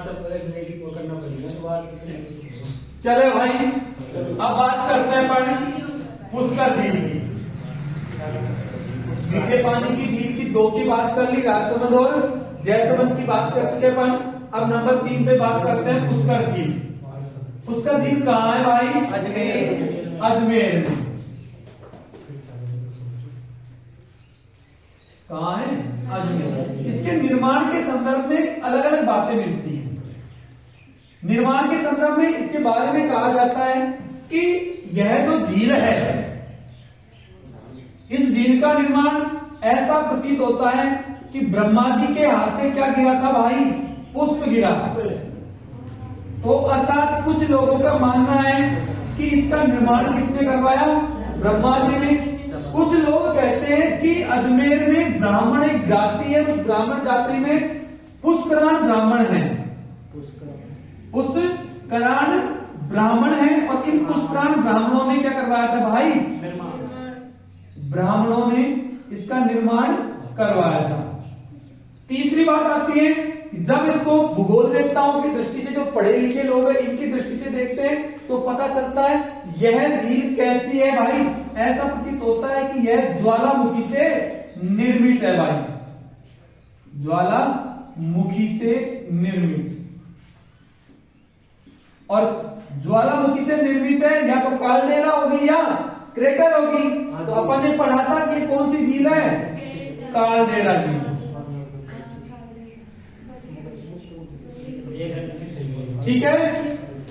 करना पड़ेगा। चले भाई, अब बात करते हैं अपन पुष्कर झील की। मीठे पानी की झील की 2 की बात कर ली, राजसमंद और जयसमंद की बात कर चुके अपन। अब नंबर 3 पे बात करते हैं पुष्कर झील। पुष्कर झील कहाँ है भाई? अजमेर। अजमेर में। कहाँ है? अजमेर। इसके निर्माण के संदर्भ में अलग अलग बातें मिलती हैं। निर्माण के संदर्भ में इसके बारे में कहा जाता है कि यह जो झील है, इस झील का निर्माण ऐसा प्रतीत होता है कि ब्रह्मा जी के हाथ से क्या गिरा था भाई? पुष्प गिरा। तो अर्थात कुछ लोगों का मानना है कि इसका निर्माण किसने करवाया? ब्रह्मा जी ने। कुछ लोग कहते हैं कि अजमेर में ब्राह्मण एक जाति है, उस ब्राह्मण जाति में पुष्कराण ब्राह्मण है। पुष्कराण ब्राह्मण है और इन पुष्कराण ब्राह्मणों ने क्या करवाया था भाई? ब्राह्मणों ने इसका निर्माण करवाया था। तीसरी बात आती है, जब इसको भूगोल देवताओं की दृष्टि से, जो पढ़े लिखे लोग हैं इनकी दृष्टि से देखते हैं तो पता चलता है यह झील कैसी है भाई? ऐसा प्रतीत होता है कि यह ज्वालामुखी से निर्मित है भाई, ज्वालामुखी से निर्मित। और ज्वालामुखी से निर्मित है, या तो कालडेरा होगी या क्रेटर होगी। तो अपन ने पढ़ा था कि कौन सी झील है? कालडेरा झील। ठीक है।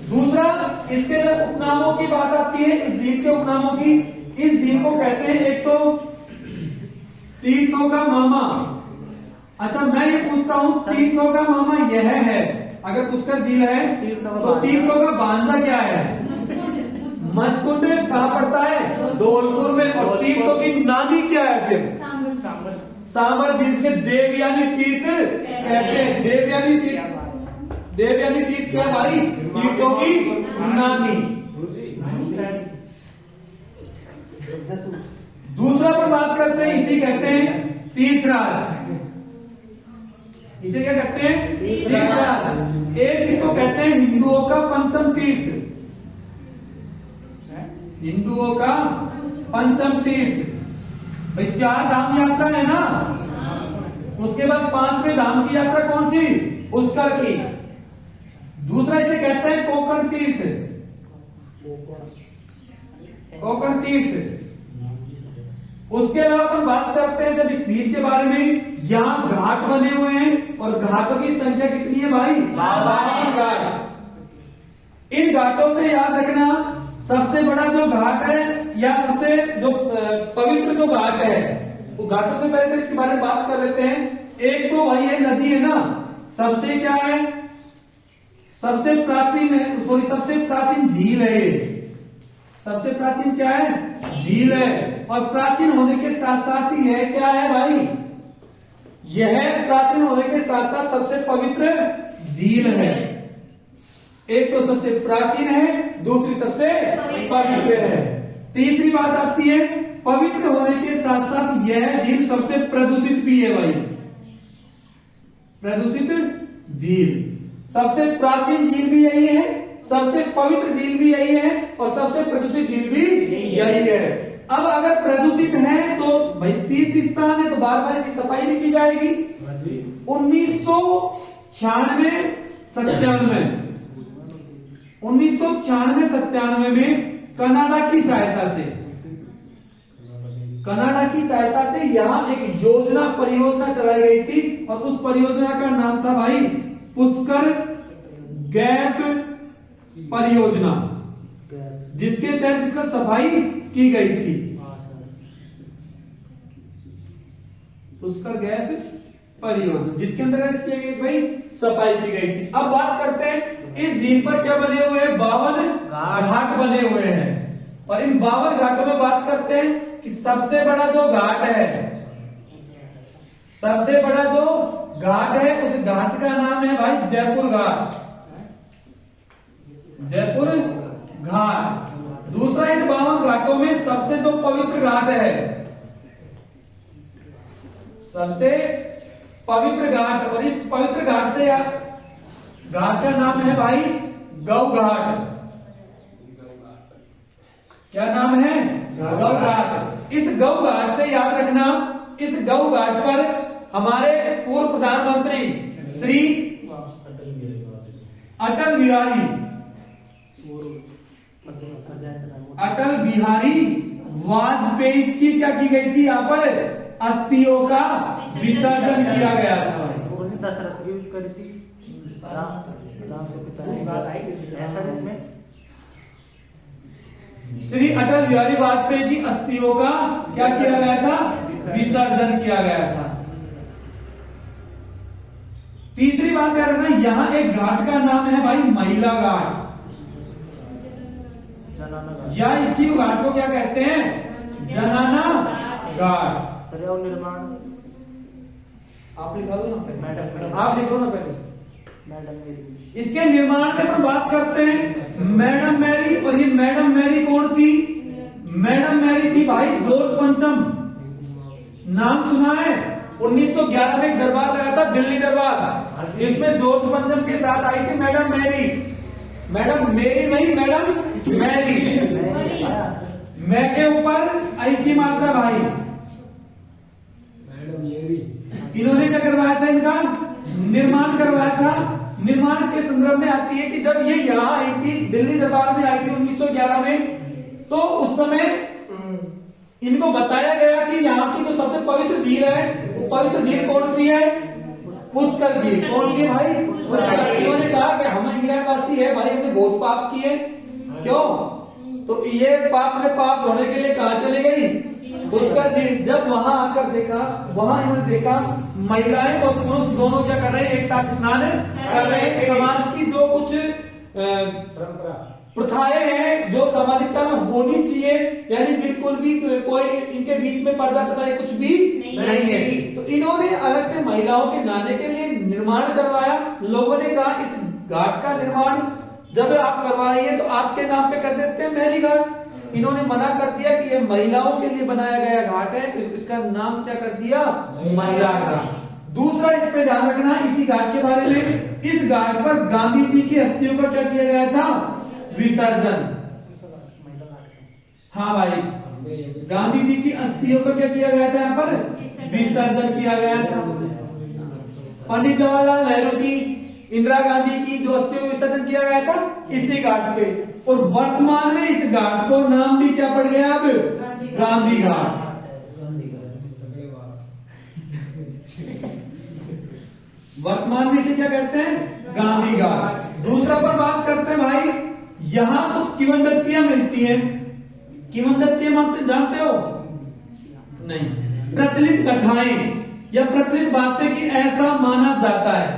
दूसरा, इसके जब उपनामों की बात आती है, इस झील के उपनामों की, इस झील को कहते हैं एक तो तीर्थों का मामा। अच्छा, मैं ये पूछता हूं, तीर्थों का मामा यह है, अगर पुष्कर झील है तो तीर्थों का भांजा क्या है? मचकुंड कहां पड़ता है? धौलपुर में। और तीर्थों की नानी क्या है फिर? सांबर झील से देवयानी तीर्थ कहते हैं। देवयानी तीर्थ, देवयानी तीर्थ क्या भाई? तीर्थों की नानी। दूसरा पर बात करते हैं, इसी कहते हैं तीर्थराज। इसे क्या कहते हैं? तीर्थराज। एक इसको कहते हैं हिंदुओं का पंचम तीर्थ। हिंदुओं का पंचम तीर्थ भाई, 4 धाम यात्रा है ना, उसके बाद 5वें धाम की यात्रा कौन सी? पुष्कर की। दूसरा इसे कहते हैं कोकण तीर्थ। कोकण तीर्थ। उसके अलावा अपन बात करते हैं जब इस झील के बारे में, यहां घाट बने हुए हैं और घाटों की संख्या कितनी है भाई? 52 घाट। इन घाटों से याद रखना, सबसे बड़ा जो घाट है या सबसे जो पवित्र जो घाट है, वो घाटों से पहले तो इसके बारे में बात कर लेते हैं। एक तो भाई ये नदी है ना, सबसे क्या है? सबसे प्राचीन है, सॉरी सबसे प्राचीन झील है ये। सबसे प्राचीन क्या है? झील है। और प्राचीन होने के साथ साथ ही है क्या है भाई? यह प्राचीन होने के साथ साथ सबसे पवित्र झील है। एक तो सबसे प्राचीन है, दूसरी सबसे पवित्र है। तीसरी बात आती है, पवित्र होने के साथ साथ यह झील सबसे प्रदूषित भी है भाई। प्रदूषित झील। सबसे प्राचीन झील भी यही है, सबसे पवित्र झील भी यही है और सबसे प्रदूषित झील भी यही है। अब अगर प्रदूषित है तो भाई तीर्थ स्थान है तो बार बार इसकी सफाई भी की जाएगी। 1996-97 में कनाडा की सहायता से यहां एक परियोजना चलाई गई थी और उस परियोजना का नाम था भाई पुष्कर गैप परियोजना, जिसके तहत इसका सफाई की गई थी। पुष्कर गैप परियोजना जिसके अंतर्गत इसकी भाई सफाई की गई थी। अब बात करते हैं, इस झील पर क्या बने हुए हैं? 52 घाट बने हुए हैं। और इन 52 घाटों में बात करते हैं कि सबसे बड़ा जो घाट है, सबसे बड़ा जो घाट है, उस घाट का नाम है भाई जयपुर घाट। जयपुर घाट। दूसरा, इन 52 घाटों में सबसे जो पवित्र घाट है, सबसे पवित्र घाट, और इस पवित्र घाट से घाट का नाम है भाई गौ घाट। क्या नाम है? गौ घाट। इस गौ घाट से याद रखना, इस गौ घाट पर हमारे पूर्व प्रधानमंत्री श्री अटल बिहारी वाजपेयी की क्या की गई थी? यहाँ पर अस्थियों का विसर्जन किया गया था। दशरथ की करी थी ऐसा इसमें श्री अटल बिहारी वाजपेयी की अस्थियों का क्या किया गया था? विसर्जन किया गया था। तीसरी बात याद रखना, यहाँ एक घाट का नाम है भाई महिला घाट, या इसी घाट को क्या कहते हैं? जनाना घाट। निर्माण आप लिखा दो ना, मैडम आप लिखो ना पहले। मैडम इसके निर्माण में हम बात करते हैं मैडम मैरी, और ये मैडम मैरी कौन थी? मैडम मैरी थी भाई जॉर्ज पंचम। नाम सुना है? 1911 में एक दरबार लगा था, दिल्ली दरबार, जिसमें जॉर्ज पंचम के साथ आई थी मैडम मैरी। मैडम मेरी नहीं, मैडम मैरी। मैं के ऊपर आई की मात्रा भाई। इन्होंने क्या करवाया था? इनका निर्माण करवाया था। निर्माण के संदर्भ में आती है कि जब ये यहाँ आई थी, दिल्ली दरबार में आई थी 1911 में, तो उस समय इनको बताया गया कि यहाँ की जो सबसे पवित्र झील है, वो पवित्र झील कौन सी है? पुष्कर झील। कौन सी भाई? पुष्कर। इन्होंने कहा कि हम इंग्लैंड वासी है भाई, हमने बहुत पाप किए। क्यों? तो ये पाप ने पाप धोने के लिए कहा चले गई? पुष्कर झील। जब वहां आकर देखा, वहां इन्होंने देखा महिलाएं और पुरुष दोनों क्या कर रहे हैं? एक साथ स्नान कर रहे हैं। समाज की जो कुछ प्रथाएं हैं, जो सामाजिकता में होनी चाहिए, यानी बिल्कुल भी कोई इनके बीच में पर्दा प्रथा कुछ भी नहीं है। तो इन्होंने अलग से महिलाओं के नहाने के लिए निर्माण करवाया। लोगों ने कहा इस घाट का निर्माण जब आप करवा रही है तो आपके नाम पे कर देते हैं मैरी घाट। इन्होंने मना कर दिया कि ये महिलाओं के लिए बनाया गया घाट है, इसका नाम क्या कर दिया? महिला घाट। दूसरा इस पे ध्यान रखना, इसी घाट के बारे में, इस घाट पर गांधी जी की अस्थियों का क्या किया गया था? विसर्जन। हाँ भाई, गांधी जी की अस्थियों का क्या किया गया था? यहाँ पर विसर्जन किया गया था। पंडित जवाहरलाल नेहरू की, इंदिरा गांधी की जो अस्थियों का विसर्जन किया गया था इसी घाट पे। और वर्तमान में इस घाट को नाम भी क्या पड़ गया अब? गांधी घाट। वर्तमान में इसे क्या कहते हैं? गांधी घाट। दूसरा पर बात करते हैं भाई, यहां कुछ किंवदंतियां मिलती हैं। किंवदंतियां जानते हो? नहीं। प्रचलित कथाएं या प्रचलित बातें कि ऐसा माना जाता है,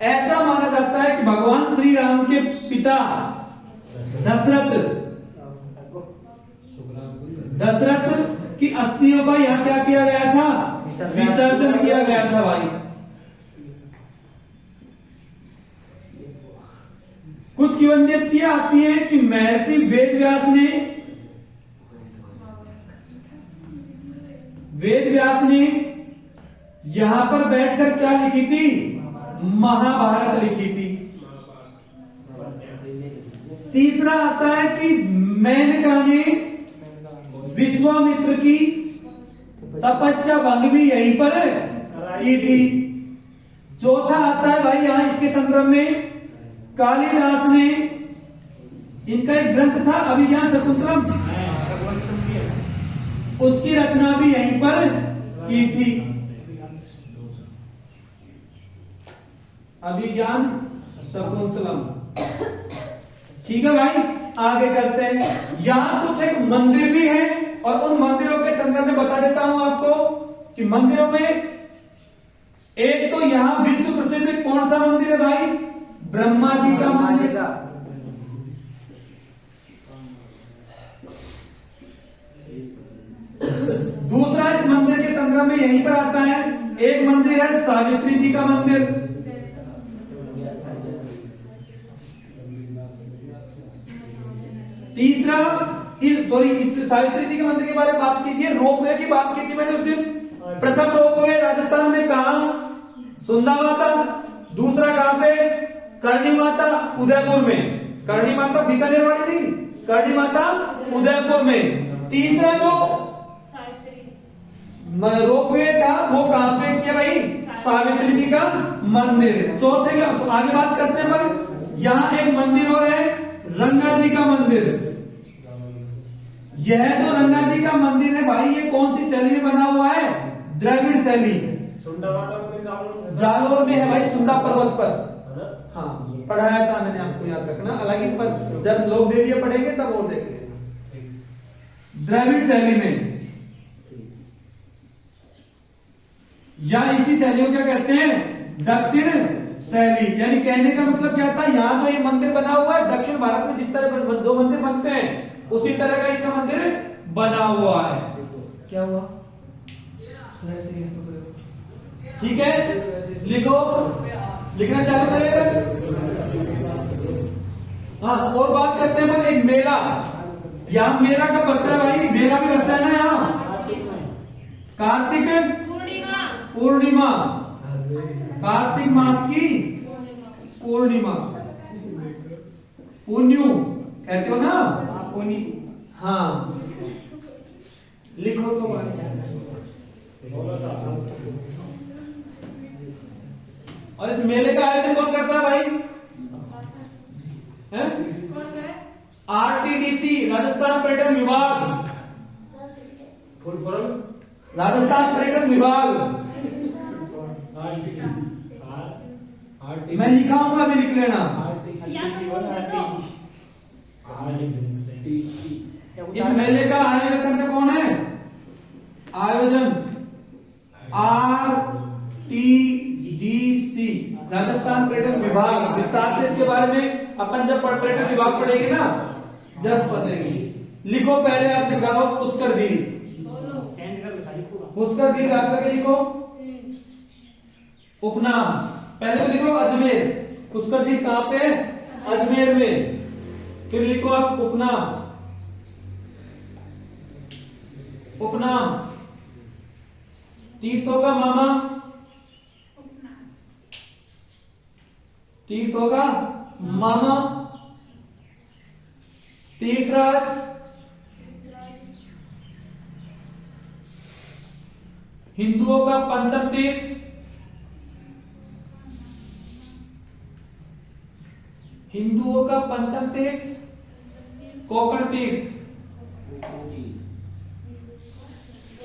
ऐसा माना जाता है कि भगवान श्री राम के पिता दशरथ की अस्थियों का यहाँ क्या किया गया था? विसर्जन किया गया था भाई। कुछ किंवदंतियां आती हैं कि महर्षि वेद व्यास ने यहां पर बैठकर क्या लिखी थी? महाभारत लिखी थी। तीसरा आता है कि मेनका ने विश्वामित्र की तपस्या भंग भी यहीं पर की थी। चौथा आता है भाई यहां इसके संदर्भ में, कालिदास ने, इनका एक ग्रंथ था अभिज्ञान शकुंतलम, उसकी रचना भी यहीं पर की थी। अभिज्ञान शकुंतलम। ठीक है भाई, आगे चलते हैं। यहां कुछ एक मंदिर भी है, और उन मंदिरों के संदर्भ में बता देता हूं आपको कि मंदिरों में एक तो यहां विश्व प्रसिद्ध कौन सा मंदिर है भाई? ब्रह्मा जी का मंदिर। दूसरा इस मंदिर के संदर्भ में यहीं पर आता है, एक मंदिर है सावित्री जी का मंदिर। तीसरा, सॉरी, इस सावित्री जी के मंदिर के बारे में बात कीजिए। रोपवे की बात की थी मैंने उस दिन। प्रथम रोपवे राजस्थान में कहा? सुंदावा था। दूसरा कहां पे? करणी माता उदयपुर में, करणी माता बीकानेर वाली नहीं, करणी माता उदयपुर में। तीसरा जो रोपवे था वो कहां पे किया भाई, सावित्री जी का मंदिर। चौथे का आगे बात करते हैं, पर यहां एक मंदिर और है रंगा जी का मंदिर। यह जो रंगा जी का मंदिर है भाई, ये कौन सी शैली में बना हुआ है, द्रविड़ शैली। जालोर में है भाई, सुंडा पर्वत पर। हाँ पढ़ाया था मैंने, आपको याद रखना। हालांकि पर जब लोक देवीय पढ़ेंगे तब और देख लेना। द्रविड़ शैली में या इसी शैली को क्या कहते हैं, दक्षिण शैली। यानी कहने का मतलब क्या था, यहाँ जो ये मंदिर बना हुआ है, दक्षिण भारत में जिस तरह जो मंदिर बनते हैं उसी तरह का इसका मंदिर बना हुआ है। क्या हुआ, ठीक है, लिखो, लिखना चालू करेगा। हाँ और बात करते हैं एक मेला। यहाँ मेला कब बनता है भाई, मेला भी बनता है ना यहाँ, कार्तिक पूर्णिमा, कार्तिक मास की पूर्णिमा, पुण्यू कहते हो ना, हाँ लिखो तो और इस मेले का आयोजन कौन करता है भाई, आरटीडीसी, राजस्थान पर्यटन विभाग, राजस्थान पर्यटन विभाग। मैं लिखाऊंगा, भी लिख लेना। इस मेले का आयोजन करने कौन है, आयोजन आरटीडीसी, राजस्थान पर्यटन विभाग। विस्तार से इसके बारे में अपन जब पर्यटन विभाग पढ़ेंगे ना, जब पढ़ेंगे। लिखो पहले आप निकालो पुष्कर झील, पुष्कर झील याद करके लिखो। उपनाम पहले तो लिखो अजमेर, पुष्कर झील कहां पे, अजमेर में। फिर लिखो आप उपनाम, उपनाम तीर्थों का मामा, तीर्थों का मामा, तीर्थराज, हिंदुओं का पंचम तीर्थ, हिंदुओं का पंचम तीर्थ कोकण तीर्थ,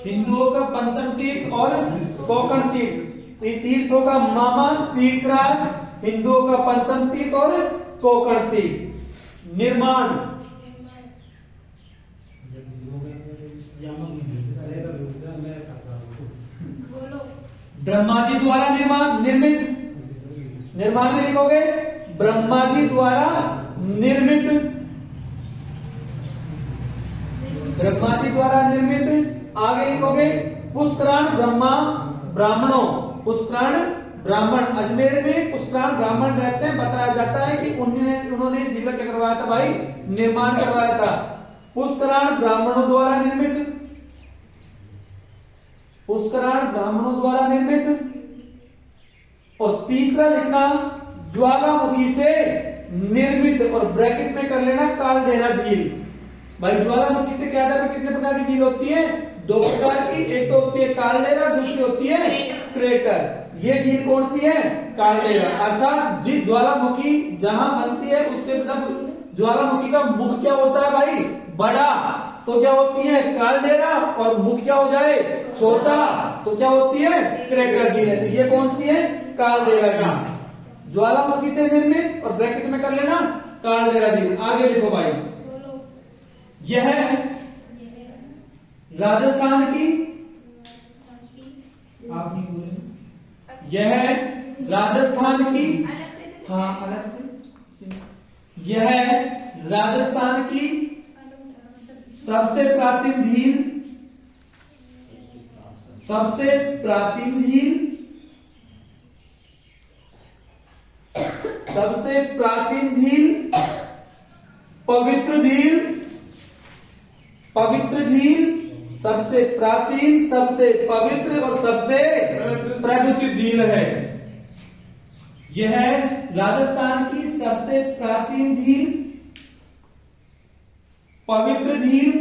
हिंदुओं का पंचम तीर्थ और कोकण तीर्थ। तीर्थों का मामा तीर्थराज, हिंदुओं का पंचम तीर्थ और कोकण तीर्थ। निर्माण ब्रह्मा जी द्वारा निर्मित, निर्माण में लिखोगे ब्रह्मा जी द्वारा निर्मित, ब्रह्मा जी द्वारा निर्मित। आगे लिखोगे पुष्कराण ब्राह्मणों, पुष्कराण ब्राह्मण। अजमेर में पुष्कराण ब्राह्मण रहते हैं। बताया जाता है कि उन्होंने इस झील का क्या करवाया था भाई, निर्माण करवाया था। पुष्कराण ब्राह्मणों द्वारा निर्मित, पुष्कराण ब्राह्मणों द्वारा निर्मित। और तीसरा लिखना ज्वालामुखी से निर्मित, और ब्रैकेट में कर लेना कालडेरा झील। भाई ज्वालामुखी से क्या है, कितने प्रकार की झील होती है, दो प्रकार की। एक तो होती है कालडेरा, दूसरी होती है क्रेटर। ये झील कौन सी है, कालडेरा। अर्थात जिस ज्वालामुखी जहां बनती है उसके जब ज्वालामुखी का मुख क्या होता है भाई, बड़ा, तो क्या होती है कालडेरा, और मुख क्या हो जाए छोटा, तो क्या होती है क्रेटर झील है। तो ये कौन सी है, कालडेरा झील, ज्वालामुखी से निर्मित, और ब्रैकेट में कर लेना कालडेरा झील। आगे लिखो भाई, यह राजस्थान की, आप नहीं बोले, यह राजस्थान की, हाँ अलग से, यह राजस्थान की सबसे प्राचीन झील, सबसे प्राचीन झील, सबसे प्राचीन झील, पवित्र झील, पवित्र झील, सबसे प्राचीन, सबसे पवित्र और सबसे प्रदूषित झील है। यह है राजस्थान की सबसे प्राचीन झील, पवित्र झील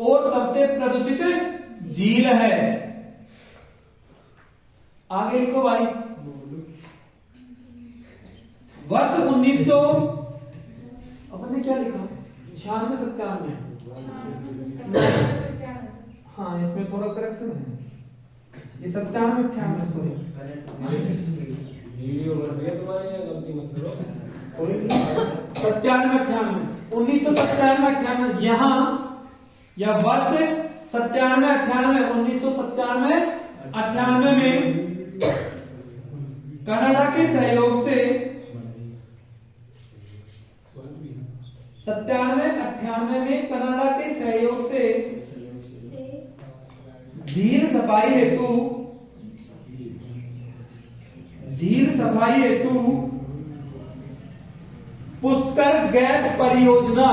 और सबसे प्रदूषित झील है। आगे लिखो भाई। वर्ष 1900 अपन ने क्या लिखा, 96 97, हाँ इसमें थोड़ा करेक्शन है, ये 97 98 सॉरी वीडियो बन गया तुम्हारे, यहाँ गलती मत करो। 97 98 1997 98 यहाँ या वर्ष 97 98 1997 98 में कनाडा के सहयोग से 97 98 में कनाडा के सहयोग से झील सफाई हेतु पुष्कर गैप परियोजना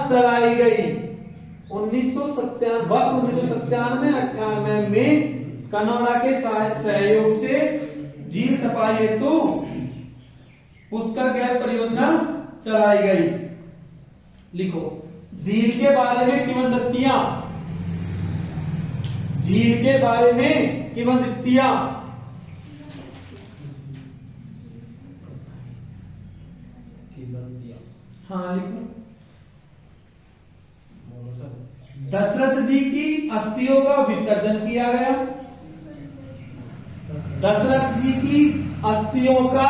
चलाई गई। 1997 वर्ष 1997 98 में कनाडा के सहयोग से झील सफाई हेतु पुष्कर गैप परियोजना चलाई गई। लिखो झील के बारे में किंवदंतियां, झील के बारे में किंवदंतियां। हाँ लिखो। दशरथ जी की अस्थियों का विसर्जन किया गया। दशरथ जी की अस्थियों का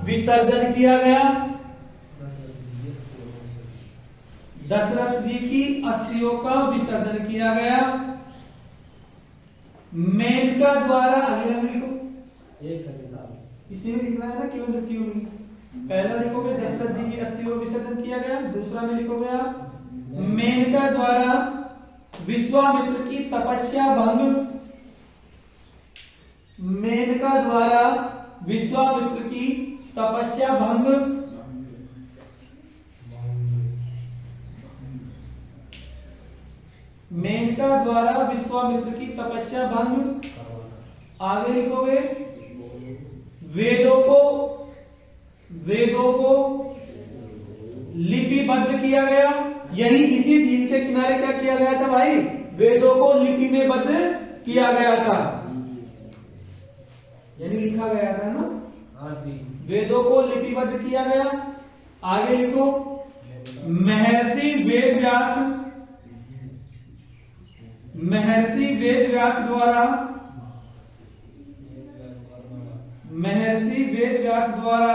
विसर्जन किया गया। दशरथ जी की अस्थियों का विसर्जन किया गया। मेनका द्वारा, अगले लाइन लिखो, एक सेकंड साहब, इसी में लिखना है ना किंवदंतियों में। पहला लिखोगे दशरथ जी की अस्थियों का विसर्जन किया गया, दूसरा में लिखोगे आप मेनका द्वारा विश्वामित्र की तपस्या भंग, मेनका द्वारा विश्वामित्र की तपस्या भंग, मेनका द्वारा विश्वामित्र की तपस्या भंग। आगे लिखोगे वेदों को लिपिबद्ध किया गया। यही इसी झील के किनारे क्या किया गया था भाई, वेदों को लिपि में बद्ध किया गया था, यानी लिखा गया था ना। हाँ जी, वेदों को लिपिबद्ध किया गया। आगे लिखो महर्षि वेद व्यास द्वारा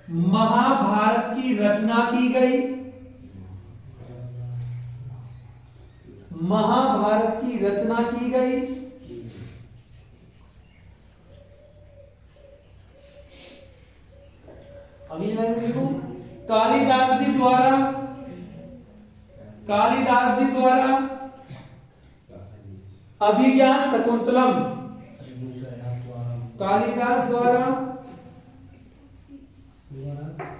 महाभारत की रचना की गई। महाभारत की रचना की गई। अगली लाइन लिखो कालिदास जी द्वारा अभिज्ञान शकुंतलम, कालिदास द्वारा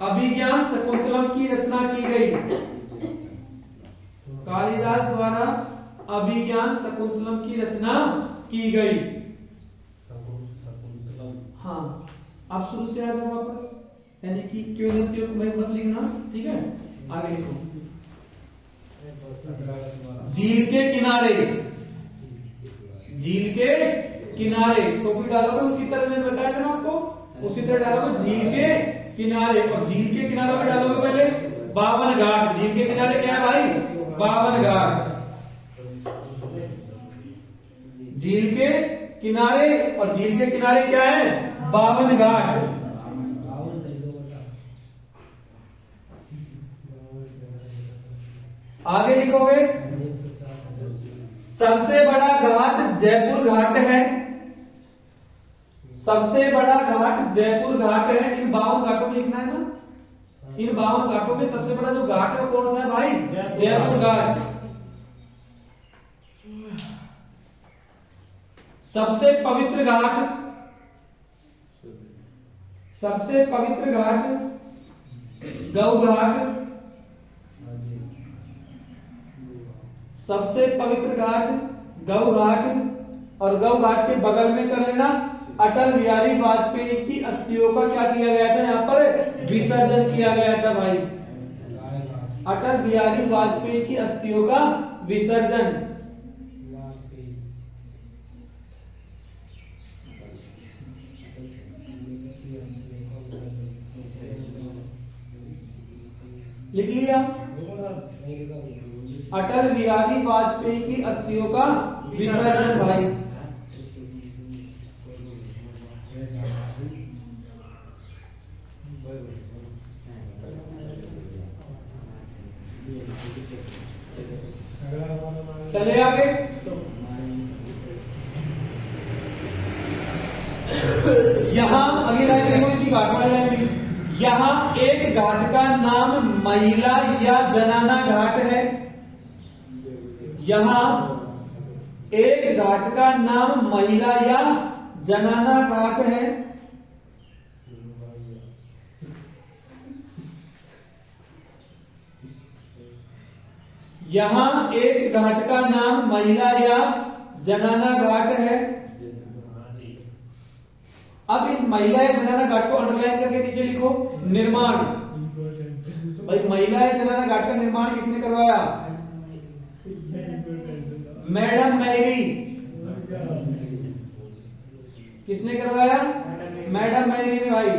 अभिज्ञान शकुंतलम की रचना की गई। कालिदास द्वारा अभिज्ञान शकुंतलम की रचना की गई। हाँ आप शुरू से आ जाओ वापस, यानी कि किंवदंतियों को मत लिखना, ठीक है। आगे लिखो झील के किनारे टोपी डालोगे, उसी तरह मैंने बताया था ना आपको, उसी तरह डालोगे झील के किनारे। और झील के किनारे में डालोगे पहले 52 घाट। झील के किनारे क्या है भाई, 52 घाट। झील के किनारे, और झील के किनारे क्या है, 52 घाट। आगे लिखोगे सबसे बड़ा घाट जयपुर घाट है। सबसे बड़ा घाट जयपुर घाट है। इन 52 घाटों में लिखना है ना, इन 52 घाटों में सबसे बड़ा जो घाट है वो कौन सा है भाई, जयपुर घाट। सबसे पवित्र घाट, सबसे पवित्र घाट गौ घाट। सबसे पवित्र घाट गौ घाट। और गौ घाट के बगल में कर लेना अटल बिहारी वाजपेयी की अस्थियों का क्या किया गया था, यहाँ पर विसर्जन किया गया था भाई। अटल बिहारी वाजपेयी की अस्थियों का विसर्जन। लिख लिया, अटल बिहारी वाजपेयी की अस्थियों का विसर्जन भाई। चले आगे। यहां अगली लाइन देखो, इसी घाट वाली लाइन में, यहां एक घाट का नाम महिला या जनाना घाट है। यहां एक घाट का नाम महिला या जनाना घाट है। यहां एक घाट का नाम महिला या जनाना घाट है। अब इस महिला या जनाना घाट को अंडरलाइन करके नीचे लिखो निर्माण। भाई महिला या जनाना घाट का निर्माण किसने करवाया? Madam Marie. किसने करवाया? मैडम मैरी ने भाई।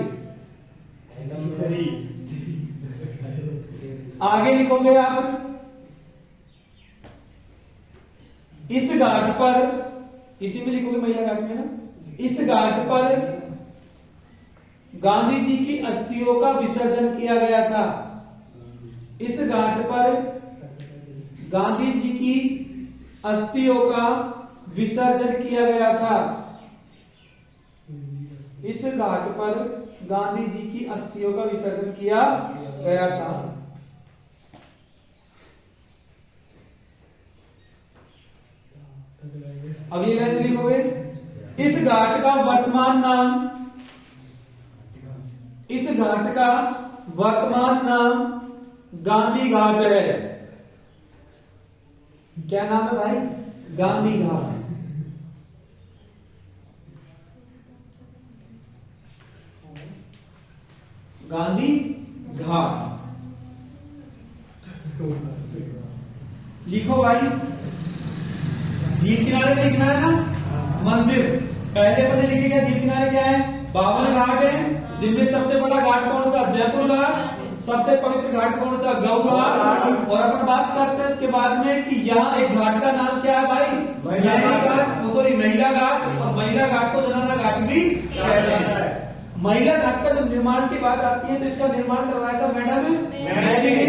आगे लिखोगे आप, इस घाट पर, इसी में लिखोगे महिला घाट में ना, इस घाट पर गांधी जी की अस्थियों का विसर्जन किया गया था। इस घाट पर गांधी जी की अस्थियों का विसर्जन किया गया था। इस घाट पर गांधी जी की अस्थियों का विसर्जन किया गया था। अब ये लाइन लिखोगे, इस घाट का वर्तमान नाम, इस घाट का वर्तमान नाम गांधी घाट है। क्या नाम है भाई? गांधी घाट। गांधी घाट लिखो भाई। झील किनारे पे लिखना है ना मंदिर। पहले पन्ने लिखेगा झील किनारे क्या है? 52 घाट है, जिनमें सबसे बड़ा घाट कौन सा? जयपुर घाट। सबसे पवित्र घाट कौन सा? गौ घाट। और अपन बात करते हैं उसके बाद में कि यहाँ एक घाट का नाम क्या है भाई? महिला घाट, सॉरी महिला घाट। और महिला घाट को जनाना घाट भी कहते हैं। महिला घाट का जब निर्माण की बात आती है तो इसका निर्माण करवाया था मैडम मैरी ने।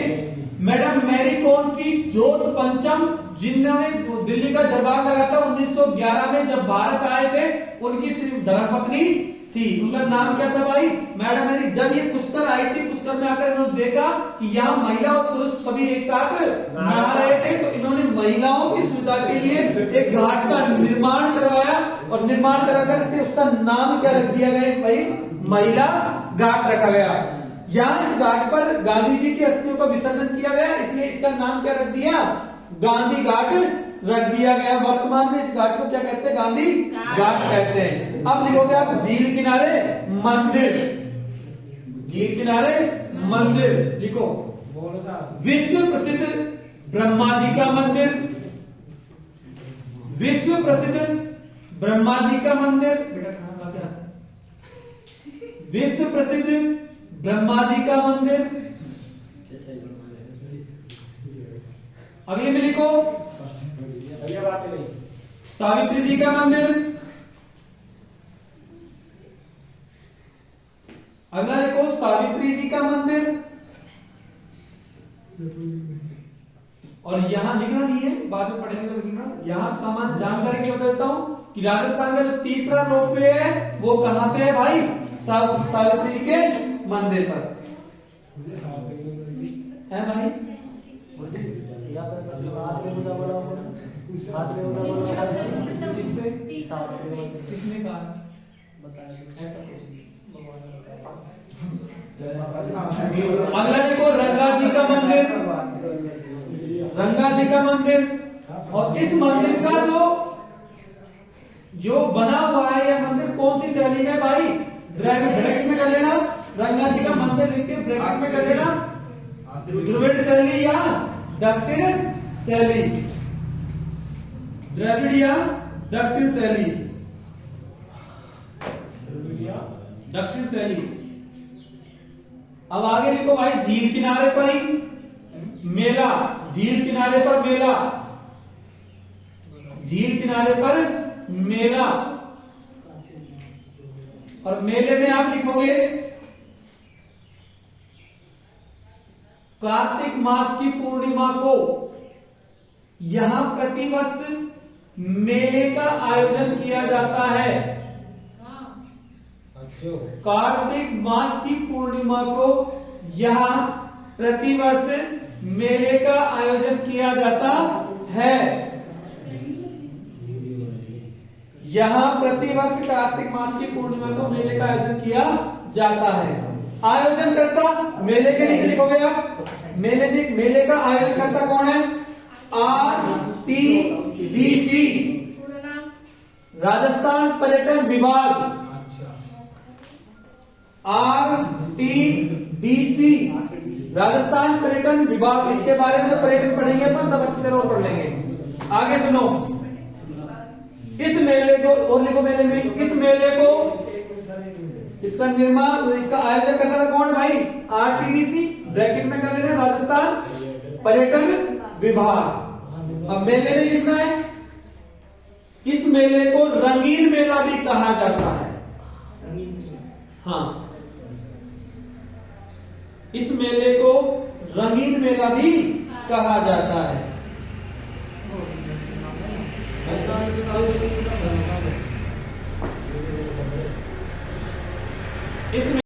मैडम मैरी कौन थी? जोध पंचम, जिन्होंने दिल्ली का दरबार लगा था 1911 में जब भारत आए थे। उनकी सिर्फ धर्मपत्नी थी। उनका नाम क्या था भाई? Madam Marie. जब ये पुष्कर आई थी, पुष्कर में आकर इन्होंने देखा कि यहाँ महिला और पुरुष सभी एक साथ नहा रहे थे, तो इन्होंने महिलाओं की सुविधा के लिए एक घाट का निर्माण करवाया। और निर्माण कराकर उसका नाम क्या रख दिया गया भाई? महिला घाट रखा गया। यहाँ इस घाट पर गांधी जी की अस्थियों का विसर्जन किया गया, इसलिए इसका नाम क्या रख दिया? गांधी घाट रख दिया गया। वर्तमान में इस घाट को क्या कहते हैं? गांधी घाट कहते हैं। अब लिखोगे आप झील किनारे मंदिर। झील किनारे मंदिर लिखो। विश्व प्रसिद्ध ब्रह्मा जी का मंदिर। विश्व प्रसिद्ध ब्रह्मा जी का मंदिर। बेटा खाना खा के आता है। विश्व प्रसिद्ध ब्रह्मा जी का मंदिर। अगले में लिखो सावित्री जी का मंदिर। अगला लिखो सावित्री जी का मंदिर। और यहां लिखना नहीं है, बाद में पढ़ेंगे तो लिखना। यहां सामान्य जानकारी क्या देता हूं कि राजस्थान का जो तीसरा रोपवे है वो कहां पे है भाई? सावित्री जी के मंदिर पर है भाई। किसने कहा? बताया ऐसा कुछ नहीं। अगला देखो रंगा जी का मंदिर। रंगा जी का मंदिर। और इस मंदिर का जो जो बना हुआ है यह मंदिर कौन सी शैली में भाई? ब्रैकेट में कर लेना, गंगा जी का मंदिर लिख के ब्रैकेट में कर लेना, द्रविड़ शैली या दक्षिण शैली, द्रविड़ या दक्षिण शैली, दक्षिण शैली। अब आगे लिखो भाई, झील किनारे पर ही मेला, झील किनारे पर मेला, झील किनारे पर मेला। और मेले में आप लिखोगे कार्तिक मास की पूर्णिमा को यहां प्रतिवर्ष मेले का आयोजन किया जाता है। अच्छा कार्तिक मास की पूर्णिमा को यहां प्रतिवर्ष मेले का आयोजन किया जाता है। यहां प्रतिवर्ष कार्तिक मास की पूर्णिमा को मेले का आयोजन किया जाता है। आयोजन करता मेले के नीचे लिखोगे आप, मेले का आयोजन करता कौन है? RTDC, राजस्थान पर्यटन विभाग। RTDC, राजस्थान पर्यटन विभाग। इसके बारे में पर्यटन पढ़ेंगे अपन तब अच्छी तरह पढ़ लेंगे। आगे सुनो, इस मेले को और लिखो, मेले में इस मेले को, इसका निर्माण, इसका आयोजन करता कौन है भाई? RTDC, ब्रैकेट में कर लेना राजस्थान पर्यटन विभाग। अब मेले में लिखना है, इस मेले को रंगीन मेला भी कहा जाता है। हाँ, इस मेले को रंगीन मेला भी कहा जाता है। इस